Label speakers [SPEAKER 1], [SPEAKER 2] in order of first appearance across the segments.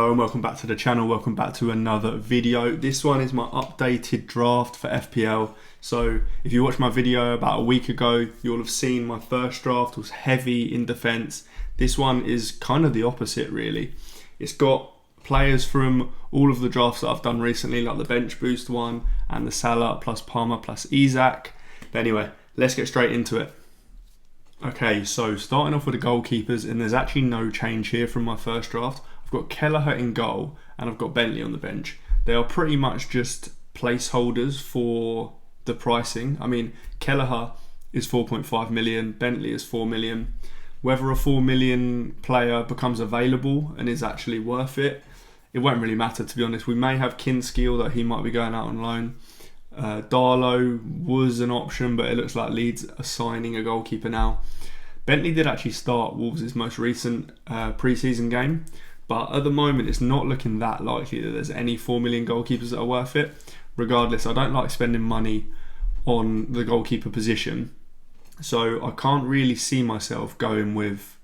[SPEAKER 1] Hello and welcome back to the channel, welcome back to another video. This one is my updated draft for FPL. So if you watched my video about a week ago, you'll have seen my first draft was heavy in defence. This one is kind of the opposite really. It's got players from all of the drafts that I've done recently, like the bench boost one and the Salah plus Palmer plus Isak. But anyway, let's get straight into it. Okay, so starting off with the goalkeepers, and there's actually no change here from my first draft. I've got Kelleher in goal and I've got Bentley on the bench. They are pretty much just placeholders for the pricing. I mean, Kelleher is 4.5 million, Bentley is 4 million. Whether a 4 million player becomes available and is actually worth it, it won't really matter, to be honest. We may have Kinski, although he might be going out on loan. Darlow was an option, but it looks like Leeds are signing a goalkeeper now. Bentley did actually start Wolves' most recent pre-season game, but at the moment it's not looking that likely that there's any 4 million goalkeepers that are worth it. Regardless, I don't like spending money on the goalkeeper position, so I can't really see myself going with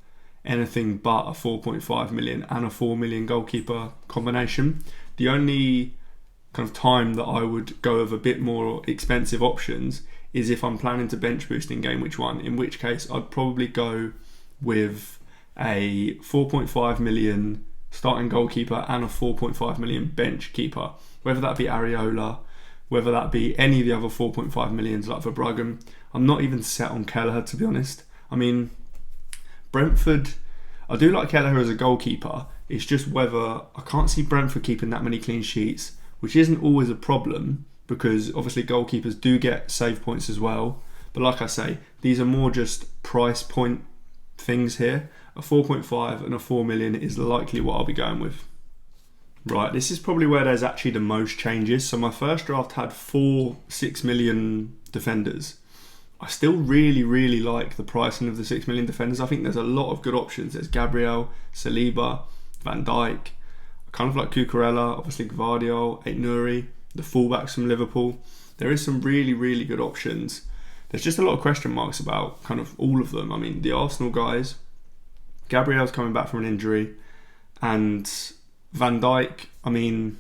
[SPEAKER 1] anything but a 4.5 million and a 4 million goalkeeper combination. The only kind of time that I would go with a bit more expensive options is if I'm planning to bench boost in game week 1, in which case I'd probably go with a 4.5 million starting goalkeeper and a 4.5 million bench keeper, whether that be Areola, whether that be any of the other 4.5 millions like Verbruggen. I'm not even set on Kelleher, to be honest. I mean, Brentford, I do like Kelleher as a goalkeeper. It's just whether I can't see Brentford keeping that many clean sheets, which isn't always a problem because obviously goalkeepers do get save points as well. But like I say, these are more just price point things here. A 4.5 and a 4 million is likely what I'll be going with. Right, this is probably where there's actually the most changes. So my first draft had 4 6 million defenders. I still really like the pricing of the 6 million defenders. I think there's a lot of good options. There's Gabriel, Saliba, Van Dijk. I kind of like Cucurella, obviously Gvardiol, Aït-Nouri, the fullbacks from Liverpool. There is some really good options. There's just a lot of question marks about kind of all of them. I mean, the Arsenal guys, Gabriel's coming back from an injury, and Van Dijk, I mean,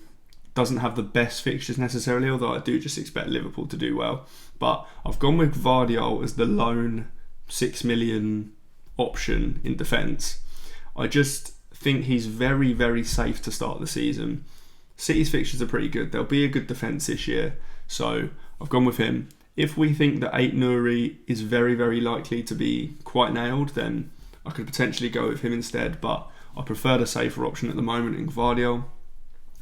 [SPEAKER 1] doesn't have the best fixtures necessarily, although I do just expect Liverpool to do well. But I've gone with Gvardiol as the lone 6 million option in defence. I just think he's very safe to start the season. City's fixtures are pretty good. There'll be a good defence this year, so I've gone with him. If we think that Aït-Nouri is very likely to be quite nailed, then I could potentially go with him instead, but I prefer the safer option at the moment in Gvardiol.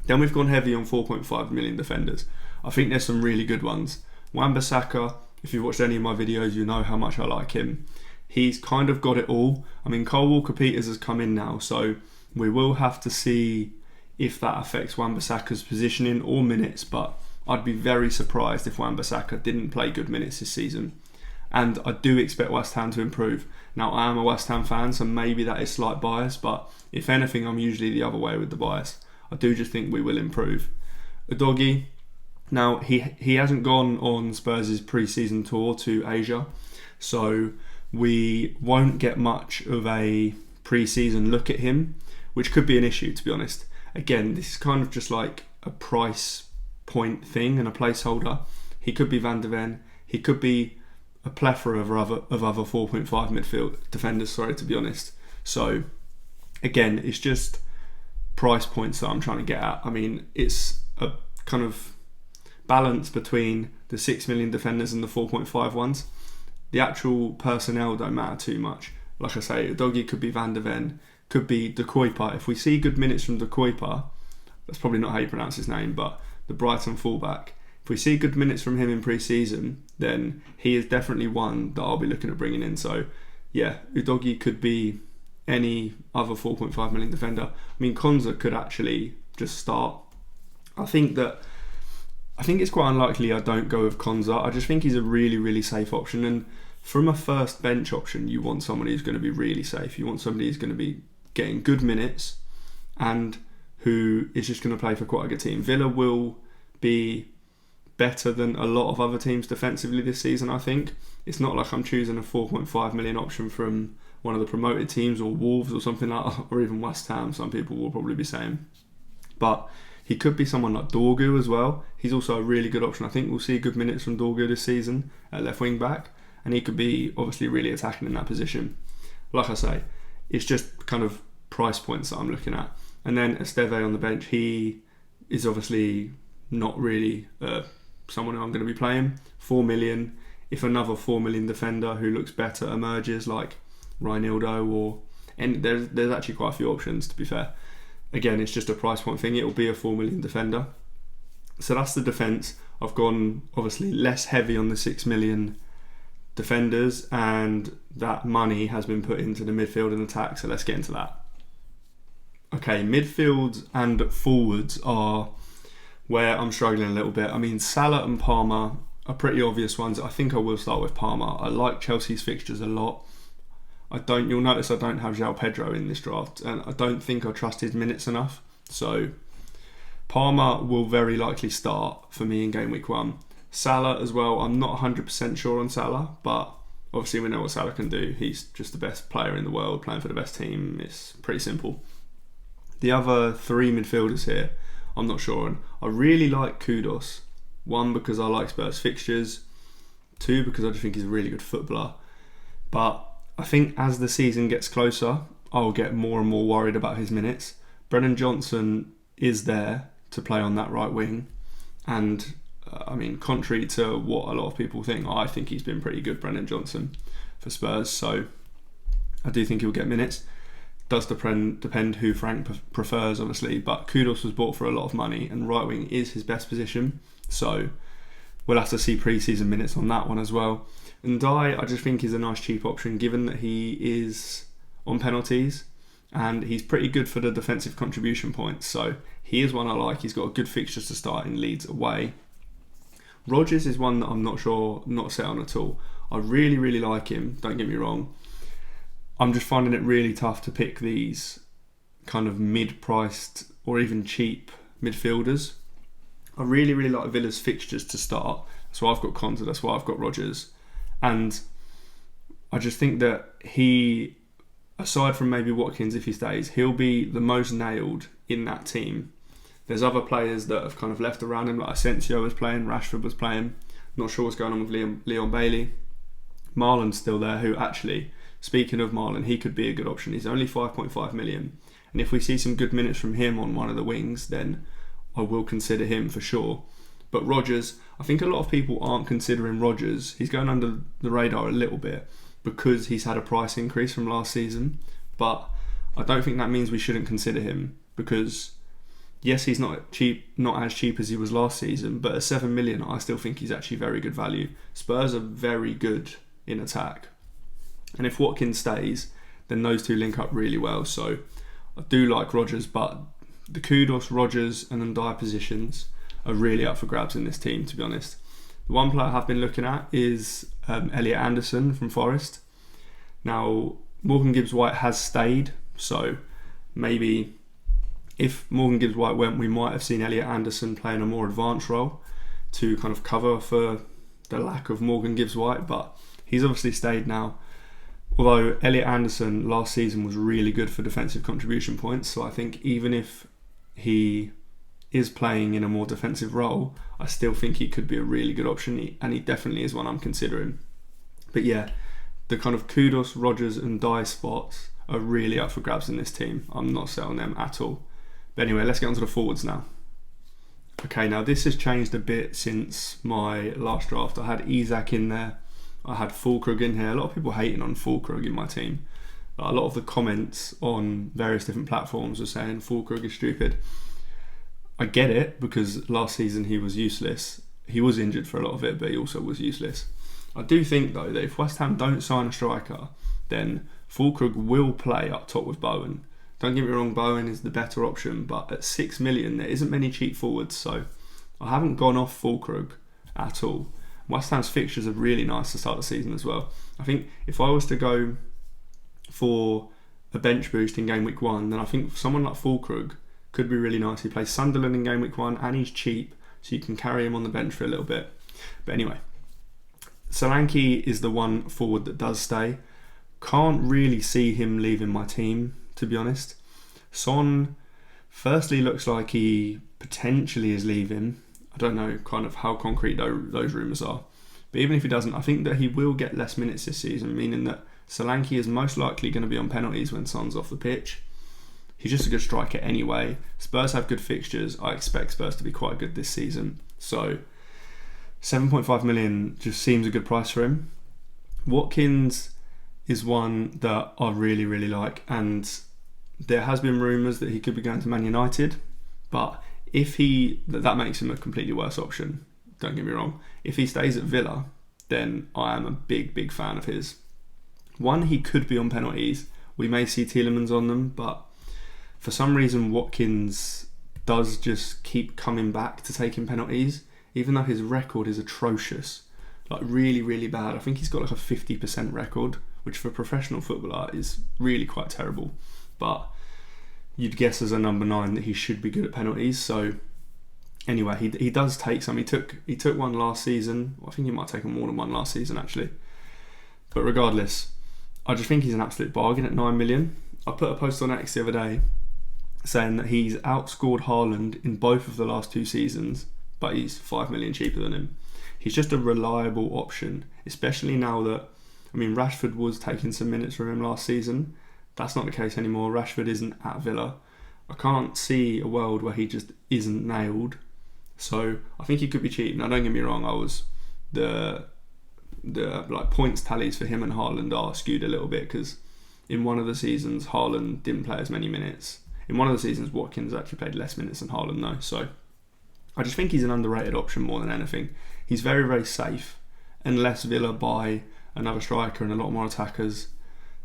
[SPEAKER 1] Then we've gone heavy on 4.5 million defenders. I think there's some really good ones. Wan-Bissaka, if you've watched any of my videos, you know how much I like him. He's kind of got it all. I mean, Cole Walker-Peters has come in now, so we will have to see if that affects Wan-Bissaka's positioning or minutes, but I'd be very surprised if Wan-Bissaka didn't play good minutes this season. And I do expect West Ham to improve. Now, I am a West Ham fan, so maybe that is slight bias, but if anything, I'm usually the other way with the bias. I do just think we will improve. Udogie, now he hasn't gone on Spurs' pre-season tour to Asia, so we won't get much of a pre-season look at him, which could be an issue, to be honest. Again, this is kind of just like a price point thing and a placeholder. He could be Van de Ven, he could be a plethora of other 4.5 midfield defenders, to be honest. So again, it's just price points that I'm trying to get at. I mean, it's a kind of balance between the 6 million defenders and the 4.5 ones. The actual personnel don't matter too much. Like I say, Udogie could be Van de Ven, could be De Kuyper. If we see good minutes from De Kuyper, that's probably not how you pronounce his name, but the Brighton fullback, if we see good minutes from him in pre-season, then he is definitely one that I'll be looking at bringing in. So yeah, Udogie could be any other 4.5 million defender. I mean, Konza could actually just start. I think it's quite unlikely I don't go with Konza. I just think he's a really safe option, and from a first bench option, you want somebody who's going to be really safe. You want somebody who's going to be getting good minutes and who is just going to play for quite a good team. Villa will be better than a lot of other teams defensively this season, I think. It's not like I'm choosing a 4.5 million option from one of the promoted teams or Wolves or something like that, or even West Ham, some people will probably be saying. But he could be someone like Dorgu as well. He's also a really good option. I think we'll see good minutes from Dorgu this season at left wing back, and he could be obviously really attacking in that position. Like I say, it's just kind of price points that I'm looking at. And then Esteve on the bench, he is obviously not really someone I'm going to be playing. 4 million. If another 4 million defender who looks better emerges, like Reinildo, and there's actually quite a few options, to be fair. Again, it's just a price point thing. It'll be a 4 million defender. So that's the defence. I've gone obviously less heavy on the 6 million defenders, and that money has been put into the midfield and attack. So let's get into that. Okay, midfields and forwards are where I'm struggling a little bit. I mean, Salah and Palmer are pretty obvious ones. I think I will start with Palmer. I like Chelsea's fixtures a lot. You'll notice I don't have João Pedro in this draft, and I don't think I trust his minutes enough. So Palmer will very likely start for me in game week 1. Salah as well, I'm not 100% sure on Salah, but obviously we know what Salah can do. He's just the best player in the world, playing for the best team. It's pretty simple. The other 3 midfielders here, I'm not sure on. I really like Kudos. 1, because I like Spurs fixtures. 2, because I just think he's a really good footballer. But I think as the season gets closer, I'll get more and more worried about his minutes. Brennan Johnson is there to play on that right wing. And, I mean, contrary to what a lot of people think, I think he's been pretty good, Brennan Johnson, for Spurs. So I do think he'll get minutes. Does depend who Frank prefers, obviously. But Kudos was bought for a lot of money, and right wing is his best position. So we'll have to see pre-season minutes on that one as well. And I just think is a nice cheap option, given that he is on penalties and he's pretty good for the defensive contribution points. So he is one I like. He's got a good fixtures to start in Leeds away. Rodgers is one that I'm not set on at all. I really, really like him, don't get me wrong. I'm just finding it really tough to pick these kind of mid-priced or even cheap midfielders. I really, really like Villa's fixtures to start. That's why I've got Konsa, that's why I've got Rodgers. And I just think that he, aside from maybe Watkins if he stays, he'll be the most nailed in that team. There's other players that have kind of left around him, like Asensio was playing, Rashford was playing. Not sure what's going on with Leon Bailey. Marlon's still there, who actually, speaking of Marlon, he could be a good option. He's only 5.5 million. And if we see some good minutes from him on one of the wings, then I will consider him for sure. But Rodgers, I think a lot of people aren't considering Rodgers. He's going under the radar a little bit because he's had a price increase from last season. But I don't think that means we shouldn't consider him, because yes, he's not as cheap as he was last season, but at 7 million, I still think he's actually very good value. Spurs are very good in attack. And if Watkins stays, then those two link up really well. So I do like Rodgers, but the Kudos, Rodgers and Ndiaye positions are really up for grabs in this team, to be honest. The one player I have been looking at is Elliot Anderson from Forest. Now, Morgan Gibbs-White has stayed, so maybe if Morgan Gibbs-White went, we might have seen Elliot Anderson playing a more advanced role to kind of cover for the lack of Morgan Gibbs-White, but he's obviously stayed now. Although Elliot Anderson last season was really good for defensive contribution points, so I think even if he is playing in a more defensive role, I still think he could be a really good option, and he definitely is one I'm considering. But yeah, the kind of Kudos, Rodgers and Ndiaye spots are really up for grabs in this team. I'm not set on them at all. But anyway, let's get on to the forwards now. Okay, now this has changed a bit since my last draft. I had Isak in there. I had Fulkrug in here. A lot of people hating on Fulkrug in my team. A lot of the comments on various different platforms are saying Fulkrug is stupid. I get it, because last season he was useless. He was injured for a lot of it, but he also was useless. I do think, though, that if West Ham don't sign a striker, then Fulkrug will play up top with Bowen. Don't get me wrong, Bowen is the better option, but at 6 million, there isn't many cheap forwards, so I haven't gone off Fulkrug at all. West Ham's fixtures are really nice to start the season as well. I think if I was to go for a bench boost in game week 1, then I think someone like Fulkrug could be really nice. He plays Sunderland in game week 1 and he's cheap, so you can carry him on the bench for a little bit. But anyway, Solanke is the one forward that does stay. Can't really see him leaving my team, to be honest. Son, Firstly, looks like he potentially is leaving. I don't know kind of how concrete those rumours are. But even if he doesn't, I think that he will get less minutes this season, meaning that Solanke is most likely going to be on penalties when Son's off the pitch. He's just a good striker anyway. Spurs have good fixtures. I expect Spurs to be quite good this season. So 7.5 million just seems a good price for him. Watkins is one that I really, really like, and there has been rumours that he could be going to Man United, but if that makes him a completely worse option. Don't get me wrong. If he stays at Villa, then I am a big, big fan of his. One, he could be on penalties. We may see Tielemans on them, but for some reason Watkins does just keep coming back to taking penalties, even though his record is atrocious. Like really, really bad. I think he's got like a 50% record, which for a professional footballer is really quite terrible. But you'd guess as a number 9 that he should be good at penalties. So anyway, he does take some. He took one last season. I think he might have taken more than one last season actually. But regardless, I just think he's an absolute bargain at 9 million. I put a post on X the other day saying that he's outscored Haaland in both of the last 2 seasons, but he's 5 million cheaper than him. He's just a reliable option, especially now that, Rashford was taking some minutes from him last season. That's not the case anymore. Rashford isn't at Villa. I can't see a world where he just isn't nailed. So I think he could be cheap. Now don't get me wrong, the points tallies for him and Haaland are skewed a little bit because in one of the seasons Haaland didn't play as many minutes. In one of the seasons Watkins actually played less minutes than Haaland though. So I just think he's an underrated option more than anything. He's very, very safe. Unless Villa buy another striker and a lot more attackers,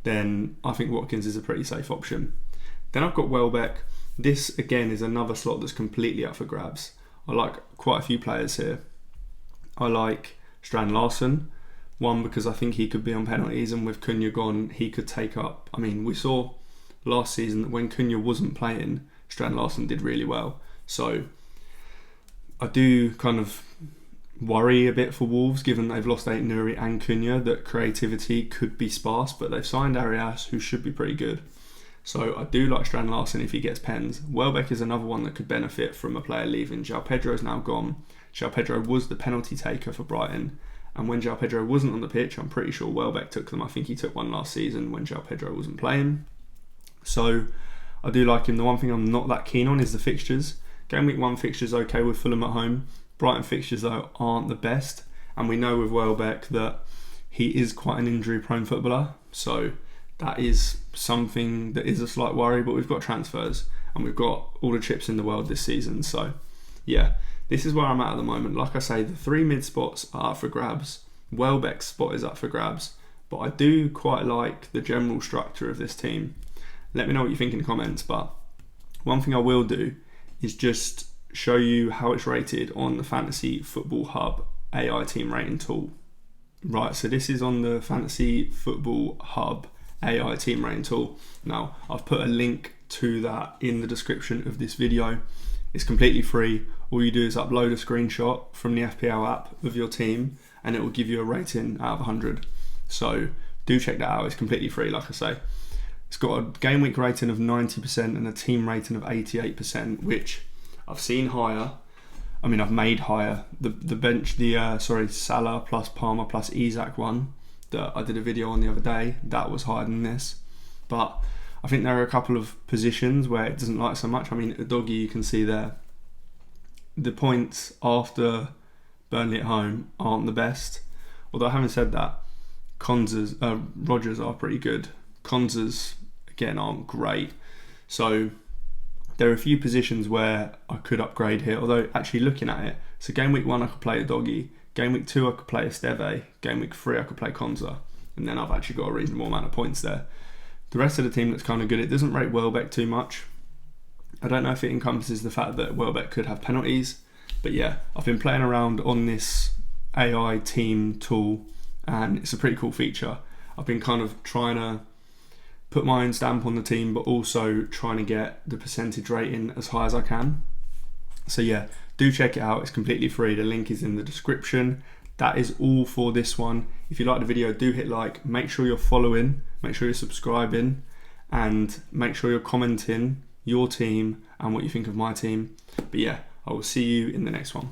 [SPEAKER 1] then I think Watkins is a pretty safe option. Then I've got Welbeck. This again is another slot that's completely up for grabs. I like quite a few players here. I like Strand Larsen. One, because I think he could be on penalties, and with Cunha gone, he could take up. We saw last season that when Cunha wasn't playing, Strand Larsen did really well. So I do kind of worry a bit for Wolves, given they've lost Aït-Nouri and Cunha, that creativity could be sparse, but they've signed Arias, who should be pretty good. So I do like Strand Larsen if he gets pens. Welbeck is another one that could benefit from a player leaving. João Pedro is now gone. João Pedro was the penalty taker for Brighton, and when João Pedro wasn't on the pitch, I'm pretty sure Welbeck took them. I think he took one last season when João Pedro wasn't playing. So I do like him. The one thing I'm not that keen on is the fixtures. Game week 1 fixtures okay with Fulham at home. Brighton fixtures though aren't the best, and we know with Welbeck that he is quite an injury prone footballer, so that is something that is a slight worry. But we've got transfers and we've got all the chips in the world this season, so yeah, this is where I'm at the moment. Like I say, the 3 mid spots are up for grabs. Welbeck's spot is up for grabs, but I do quite like the general structure of this team. Let me know what you think in the comments, but one thing I will do is just show you how it's rated on the Fantasy Football Hub AI team rating tool. Right, so this is on the Fantasy Football Hub AI team rating tool. Now, I've put a link to that in the description of this video. It's completely free. All you do is upload a screenshot from the FPL app of your team and it will give you a rating out of 100. So do check that out. It's completely free, like I say. It's got a game week rating of 90% and a team rating of 88%, which I've seen higher. I've made higher. Salah plus Palmer plus Isak one that I did a video on the other day, that was higher than this. But I think there are a couple of positions where it doesn't like so much. Doggy, you can see there, the points after Burnley at home aren't the best. Although having said that, Rodgers are pretty good. Konza's again aren't great. So there are a few positions where I could upgrade here, although actually looking at it, so game week 1 I could play a Doggy, game week 2 I could play a Esteve, game week 3 I could play Konza, and then I've actually got a reasonable amount of points there. The rest of the team that's kind of good, it doesn't rate Welbeck too much. I don't know if it encompasses the fact that Welbeck could have penalties, but yeah, I've been playing around on this AI team tool and it's a pretty cool feature. I've been kind of trying to put my own stamp on the team, but also trying to get the percentage rating as high as I can. So yeah, do check it out. It's completely free. The link is in the description. That is all for this one. If you like the video, do hit like. Make sure you're following. Make sure you're subscribing. And make sure you're commenting your team and what you think of my team. But yeah, I will see you in the next one.